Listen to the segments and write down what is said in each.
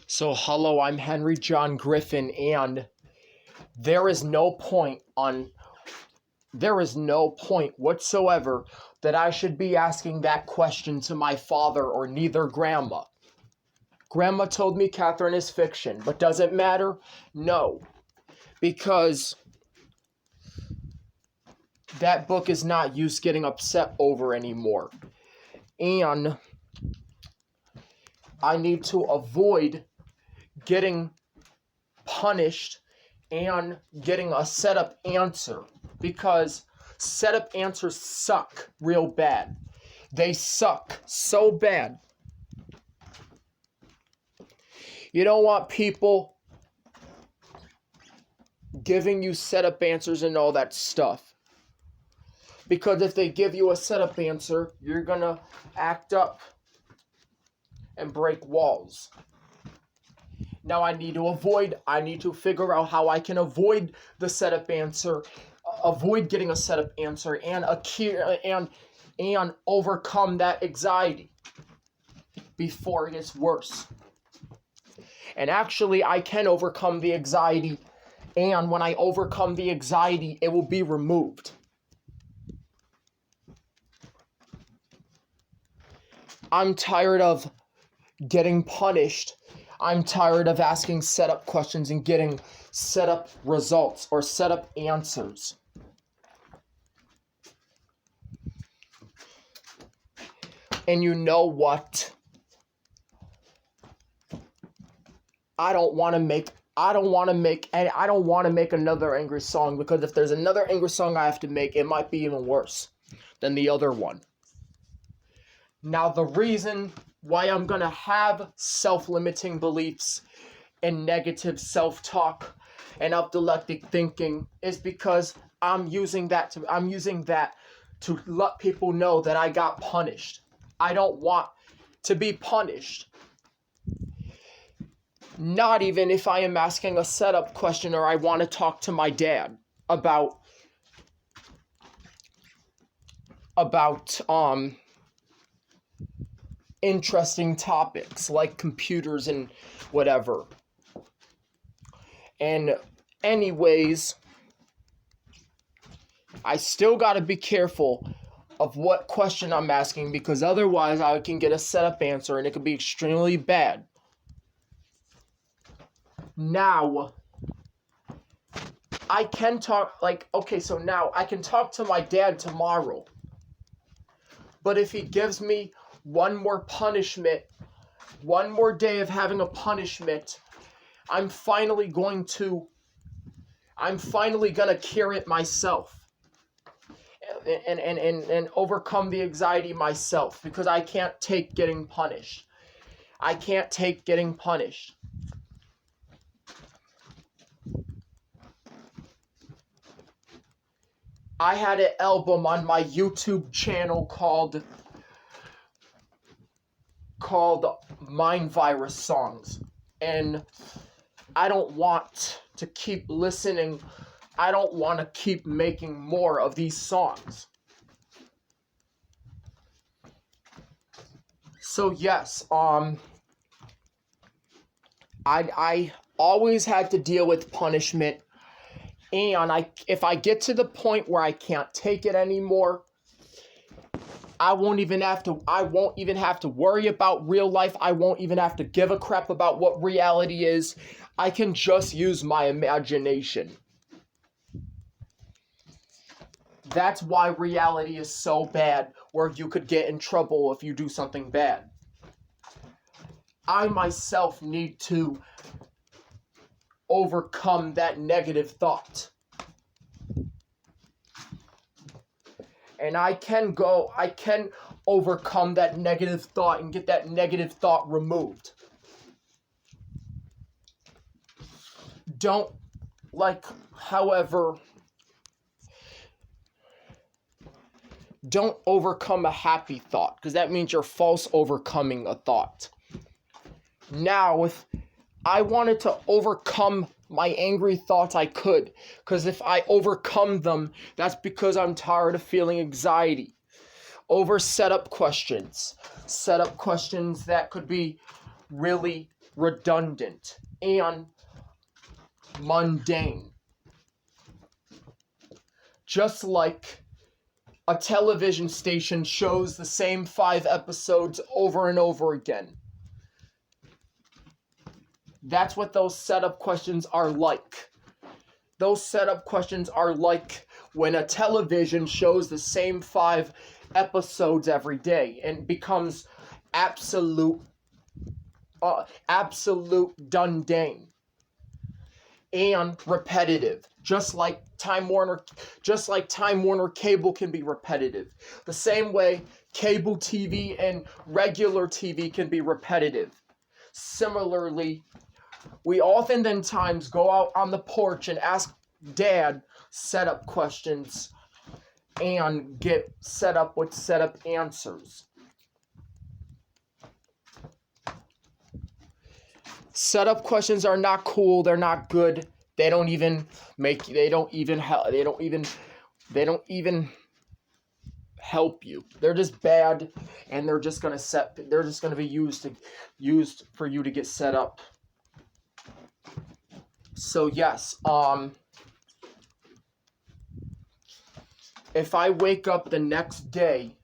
So, hello, I'm Henry John Griffin, and there is no point on there is no point whatsoever that I should be asking that question to my father or neither grandma. Grandma told me Catherine is fiction, but does it matter? No, because that book is not use getting upset over anymore. And I need to avoid getting punished and getting a setup answer, because setup answers suck real bad. They suck so bad. You don't want people giving you setup answers and all that stuff, because if they give you a setup answer, you're gonna act up and break walls. Now I need to figure out how I can avoid the setup answer, avoid getting a setup answer, and overcome that anxiety before it gets worse. And actually, I can overcome the anxiety, and when I overcome the anxiety, it will be removed. I'm tired of getting punished. I'm tired of asking setup questions and getting setup results or setup answers. And you know what? I don't want to make another angry song, because if there's another angry song I have to make, it might be even worse than the other one. Now, the reason why I'm going to have self-limiting beliefs and negative self-talk and epileptic thinking is because I'm using that to let people know that I got punished. I don't want to be punished. Not even if I am asking a setup question or I want to talk to my dad about interesting topics like computers and whatever. And anyways, I still got to be careful of what question I'm asking, because otherwise I can get a setup answer and it could be extremely bad. Now, I can talk, now I can talk to my dad tomorrow. But if he gives me one more punishment, one more day of having a punishment, I'm finally gonna cure it myself. And overcome the anxiety myself, because I can't take getting punished. I can't take getting punished. I had an album on my YouTube channel called Mind Virus Songs, and I don't want to keep listening. I don't want to keep making more of these songs. So yes, I always had to deal with punishment, and if I get to the point where I can't take it anymore, I won't even have to worry about real life. I won't even have to give a crap about what reality is. I can just use my imagination. That's why reality is so bad, where you could get in trouble if you do something bad. I myself need to overcome that negative thought. And I can overcome that negative thought and get that negative thought removed. Don't overcome a happy thought, because that means you're false overcoming a thought. Now, if I wanted to overcome my angry thoughts, I could, because if I overcome them, that's because I'm tired of feeling anxiety over setup questions that could be really redundant, and mundane. Just like a television station shows the same 5 episodes over and over again. That's what those setup questions are like. Those setup questions are like when a television shows the same 5 episodes every day and becomes absolute mundane and repetitive. Just like Time Warner cable can be repetitive. The same way cable TV and regular TV can be repetitive. Similarly, we oftentimes go out on the porch and ask Dad setup questions and get set up with setup answers. Setup questions are not cool, they're not good. They don't even help you. They're just bad, and they're just going to be used for you to get set up. So yes, if I wake up the next day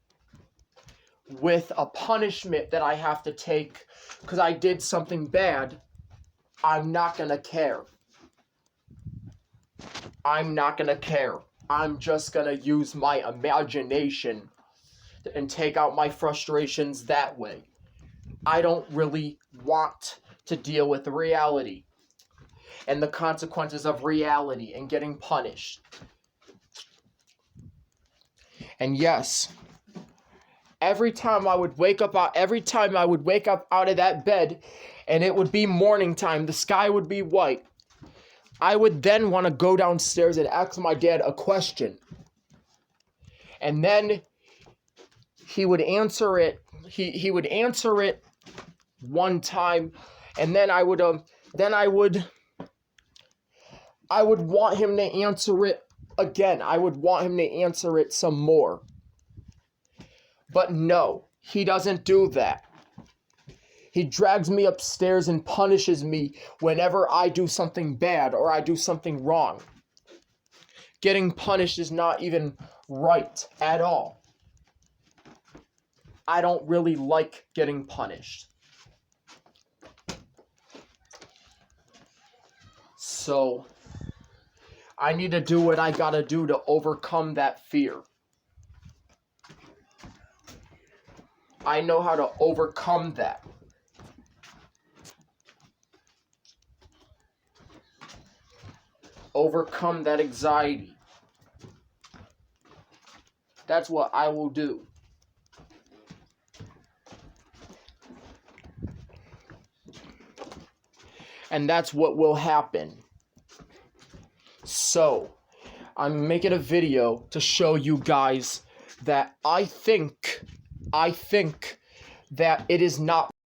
with a punishment that I have to take because I did something bad, I'm not going to care. I'm not going to care. I'm just going to use my imagination and take out my frustrations that way. I don't really want to deal with reality and the consequences of reality and getting punished. And yes, every time I would wake up out of that bed and it would be morning time, the sky would be white, I would then want to go downstairs and ask my dad a question. And then he would answer it. He would answer it one time, and then I would want him to answer it again. I would want him to answer it some more. But no, he doesn't do that. He drags me upstairs and punishes me whenever I do something bad or I do something wrong. Getting punished is not even right at all. I don't really like getting punished. So, I need to do what I gotta do to overcome that fear. I know how to overcome that. Overcome that anxiety. That's what I will do. And that's what will happen. So, I'm making a video to show you guys that I think that it is not